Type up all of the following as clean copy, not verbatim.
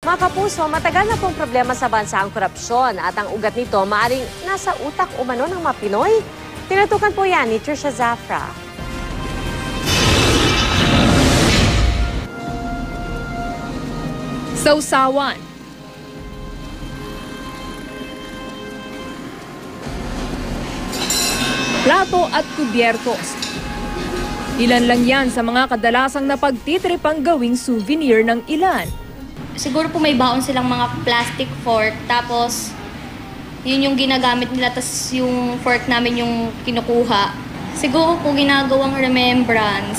Mga kapuso, matagal na pong problema sa bansa ang korupsyon at ang ugat nito maaaring nasa utak umano ng mga Pinoy. Tinatukan po yan ni Trisha Zafra. Sausawan, plato at kubyertos. Ilan lang yan sa mga kadalasang napagtitripang gawing souvenir ng ilan. Siguro po may baon silang mga plastic fork, tapos yun yung ginagamit nila, tapos yung fork namin yung kinukuha. Siguro po ginagawang remembrance.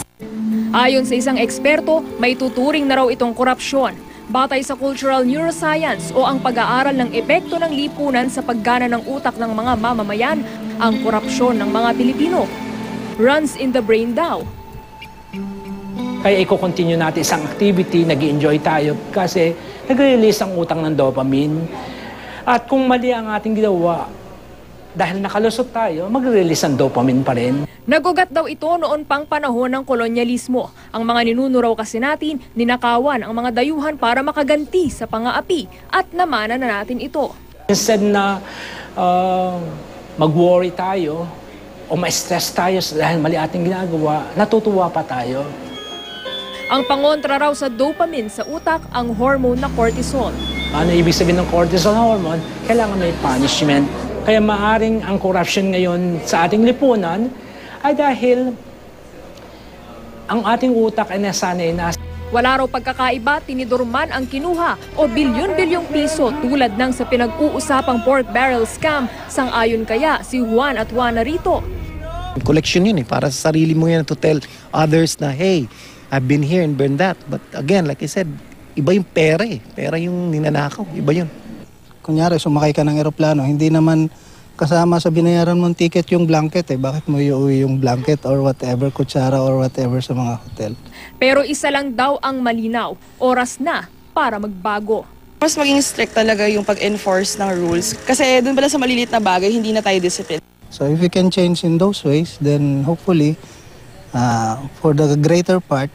Ayon sa isang eksperto, may tuturing na raw itong korupsyon. Batay sa cultural neuroscience o ang pag-aaral ng epekto ng lipunan sa paggana ng utak ng mga mamamayan, ang korupsyon ng mga Pilipino runs in the brain daw. Kaya i-continue natin isang activity, nag-enjoy tayo kasi nag-release ang utang ng dopamine. At kung mali ang ating ginawa, dahil nakalusot tayo, mag-release ang dopamine pa rin. Nagugat daw ito noon pang panahon ng kolonyalismo. Ang mga ninuno raw kasi natin, ninakawan ang mga dayuhan para makaganti sa pang-aapi at namana na natin ito. Instead na mag-worry tayo o ma-stress tayo dahil mali ating ginagawa, natutuwa pa tayo. Ang pangontra raw sa dopamine sa utak ang hormone na cortisol. Ano ibig sabihin ng cortisol hormone? Kailangan may punishment. Kaya maaring ang corruption ngayon sa ating lipunan ay dahil ang ating utak ay nasanay na. Wala raw pagkakaiba, tinidorman ang kinuha o bilyon-bilyong piso tulad ng sa pinag-uusapang pork barrel scam. Sang-ayon kaya si Juan at Juana rito. Collection yun para sa sarili mo yan to tell others na, hey, I've been here and been that. But again, like I said, iba yung pera eh. Pera yung ninanakaw, iba yun. Kunyari, sumakay ka ng eroplano, hindi naman kasama sa binayaran mong ticket yung blanket eh. Bakit mo iuwi yung blanket or whatever, kutsara or whatever sa mga hotel? Pero isa lang daw ang malinaw, oras na para magbago. Mas maging strict talaga yung pag-enforce ng rules. Kasi doon pala sa maliliit na bagay, hindi na tayo discipline. So if we can change in those ways, then hopefully, for the greater part,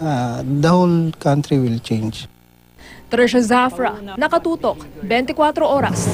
the whole country will change. Trisha Zafra, Nakatutok, 24 Oras.